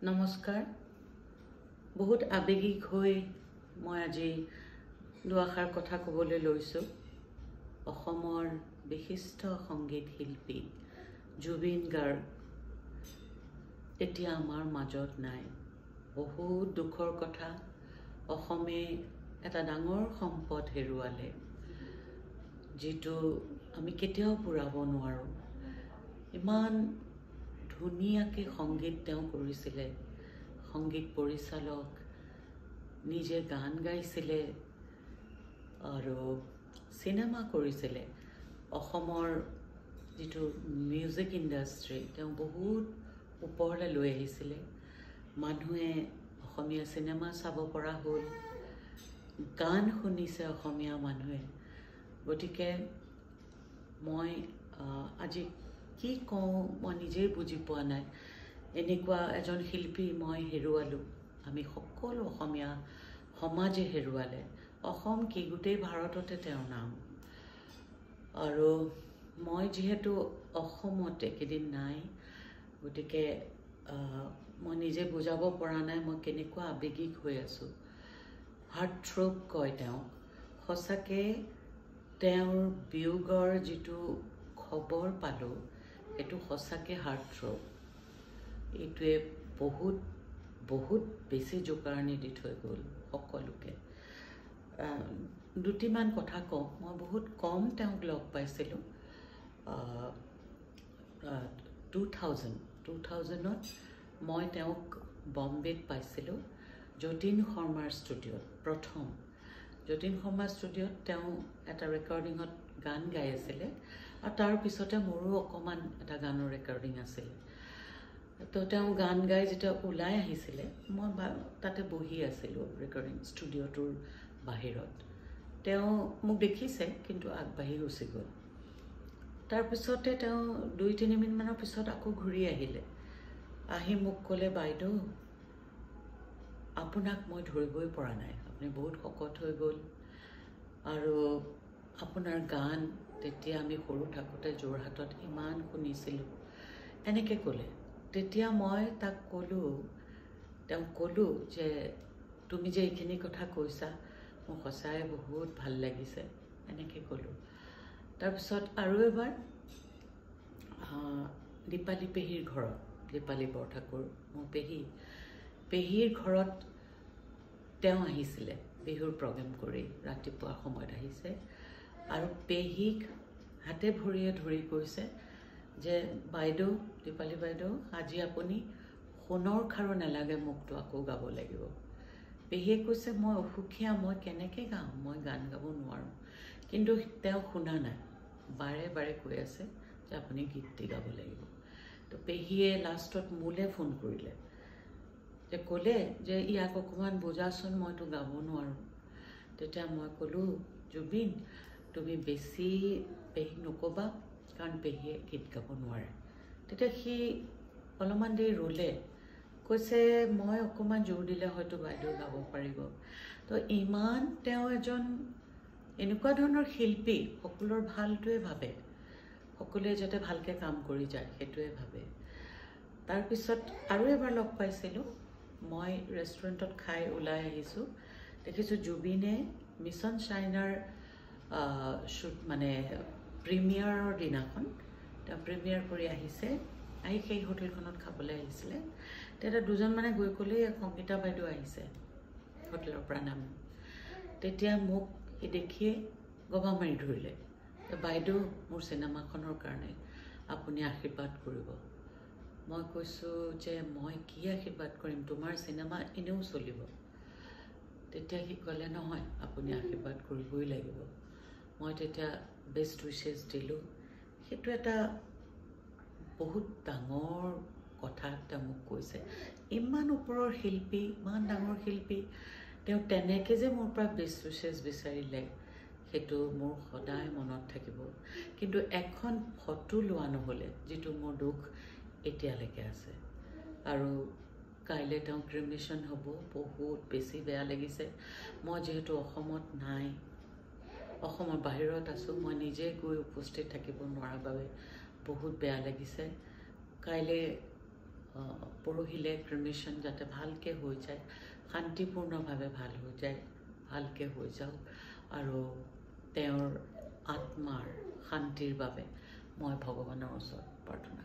নমস্কাৰ। বহুত আবেগিক হৈ মই আজি দুআষাৰ কথা ক'বলৈ লৈছোঁ। অসমৰ বিশিষ্ট সংগীত শিল্পী জুবিন গাৰ্গ এতিয়া আমাৰ মাজত নাই। বহুত দুখৰ কথা। অসমে এটা ডাঙৰ সম্পদ হেৰুৱালে, যিটো আমি কেতিয়াও পূৰাব নোৱাৰোঁ। ইমান ধুনীয়াকৈ সংগীত তেওঁ কৰিছিলে, সংগীত পৰিচালক, নিজে গান গাইছিলে আৰু চিনেমা কৰিছিলে। অসমৰ যিটো মিউজিক ইণ্ডাষ্ট্ৰী তেওঁ বহুত ওপৰলৈ লৈ আহিছিলে। মানুহে অসমীয়া চিনেমা চাব পৰা হ'ল, গান শুনিছে অসমীয়া মানুহে। গতিকে মই আজি কি কওঁ মই নিজেই বুজি পোৱা নাই। এনেকুৱা এজন শিল্পী মই হেৰুৱালোঁ। আমি সকলো অসমীয়া সমাজে হেৰুৱালে। অসম কি গোটেই ভাৰততে তেওঁৰ নাম। আৰু মই যিহেতু অসমতে কেইদিন নাই, গতিকে মই নিজে বুজাব পৰা নাই মই কেনেকুৱা আবেগিক হৈ আছোঁ। হাৰ্ট থ্ৰব কয় তেওঁক। সঁচাকৈ তেওঁৰ বিয়োগৰ যিটো খবৰ পালোঁ, এইটো সঁচাকৈ হাৰ্ট থ্ৰব। এইটোৱে বহুত বহুত বেছি জোকাৰণি দি থৈ গ'ল সকলোকে। দুটিমান কথা কওঁ। মই বহুত কম তেওঁক লগ পাইছিলোঁ। 2000ত মই তেওঁক বম্বেত পাইছিলোঁ, যতীন শৰ্মাৰ ষ্টুডিঅ'ত। প্ৰথম যতীন শৰ্মাৰ ষ্টুডিঅ'ত তেওঁ এটা ৰেকৰ্ডিঙত গান গাই আছিলে, আৰু তাৰ পিছতে মোৰো অকণমান এটা গানৰ ৰেকৰ্ডিং আছিলে। তো তেওঁ গান গাই যেতিয়া ওলাই আহিছিলে, মই তাতে বহি আছিলোঁ ৰেকৰ্ডিং ষ্টুডিঅ'টোৰ বাহিৰত। তেওঁ মোক দেখিছে, কিন্তু আগবাঢ়ি গুচি গ'ল। তাৰপিছতে তেওঁ 2-3 মিনিটমানৰ পিছত আকৌ ঘূৰি আহিলে। আহি মোক ক'লে, বাইদেউ আপোনাক মই ধৰিবই পৰা নাই, আপুনি বহুত শকত হৈ গ'ল। আৰু আপোনাৰ গান তেতিয়া আমি সৰু থাকোঁতে যোৰহাটত ইমান শুনিছিলোঁ, এনেকৈ ক'লে। তেতিয়া মই তাক তেওঁক ক'লোঁ যে তুমি যে এইখিনি কথা কৈছা, মোৰ সঁচাই বহুত ভাল লাগিছে, এনেকৈ ক'লোঁ। তাৰপিছত আৰু এবাৰ দীপালী পেহীৰ ঘৰত, দীপালী বৰঠাকুৰ মোৰ পেহীৰ ঘৰত তেওঁ আহিছিলে বিহুৰ প্ৰগ্ৰেম কৰি। ৰাতিপুৱাৰ সময়ত আহিছে আৰু পেহীক হাতে ভৰিয়ে ধৰি কৈছে যে বাইদেউ, দীপালী বাইদেউ, আজি আপুনি সোণৰ খাৰু নালাগে, মোকতো আকৌ গাব লাগিব। পেহীয়ে কৈছে মই অসুখীয়া, মই কেনেকৈ গাম, মই গান গাব নোৱাৰোঁ। কিন্তু তেওঁ শুনা নাই, বাৰে বাৰে কৈ আছে যে আপুনি গীতটি গাব লাগিব। তো পেহীয়ে লাষ্টত মোলৈ ফোন কৰিলে, যে ক'লে যে ইয়াক অকণমান বুজাচোন, মইতো গাব নোৱাৰোঁ। তেতিয়া মই ক'লোঁ, জুবিন তুমি বেছি পেহীক নক'বা, কাৰণ পেহীয়ে গীত গাব নোৱাৰে। তেতিয়া সি অলপমান দেৰি ৰ'লে, কৈছে মই অকণমান জোৰ দিলে হয়তো বাইদেউ গাব পাৰিব। তো ইমান তেওঁ এজন এনেকুৱা ধৰণৰ শিল্পী, সকলোৰ ভালটোৱে ভাবে, সকলোৱে যাতে ভালকৈ কাম কৰি যায় সেইটোৱে ভাবে। তাৰপিছত আৰু এবাৰ লগ পাইছিলোঁ, মই ৰেষ্টুৰেণ্টত খাই ওলাই আহিছোঁ, দেখিছোঁ জুবিনে মিছন চাইনাৰ প্ৰিমিয়াৰৰ দিনাখন তেওঁ প্ৰিমিয়াৰ কৰি আহিছে, আহি সেই হোটেলখনত খাবলৈ আহিছিলে। তেতিয়া দুজনমানে গৈ ক'লে সংগীতা বাইদেউ আহিছে হোটেলৰ পৰা নামি। তেতিয়া মোক সি দেখিয়ে গবা মাৰি ধৰিলে, বাইদেউ মোৰ চিনেমাখনৰ কাৰণে আপুনি আশীৰ্বাদ কৰিব। মই কৈছোঁ যে মই কি আশীৰ্বাদ কৰিম, তোমাৰ চিনেমা এনেও চলিব। তেতিয়া সি ক'লে নহয় আপুনি আশীৰ্বাদ কৰিবই লাগিব। মই তেতিয়া বেষ্ট উইচেছ দিলোঁ। সেইটো এটা বহুত ডাঙৰ কথা তেওঁ মোক কৈছে। ইমান ওপৰৰ শিল্পী, ইমান ডাঙৰ শিল্পী, তেওঁ তেনেকৈ যে মোৰ পৰা বেষ্ট উইচেছ বিচাৰিলে, সেইটো মোৰ সদায় মনত থাকিব। কিন্তু এখন ফটো লোৱা নহ'লে, যিটো মোৰ দুখ এতিয়ালৈকে আছে। আৰু কাইলৈ তেওঁ ক্ৰিমেশ্যন হ'ব, বহুত বেছি বেয়া লাগিছে। মই যিহেতু অসমত নাই, অসমৰ বাহিৰত আছোঁ, মই নিজে গৈ উপস্থিত থাকিব নোৱাৰাৰ বাবে বহুত বেয়া লাগিছে। কাইলৈ পৰহিলে ক্ৰিমেশ্যন যাতে ভালকৈ হৈ যায়, শান্তিপূৰ্ণভাৱে ভাল হৈ যায়, ভালকৈ হৈ যাওক আৰু তেওঁৰ আত্মাৰ শান্তিৰ বাবে মই ভগৱানৰ ওচৰত প্ৰাৰ্থনা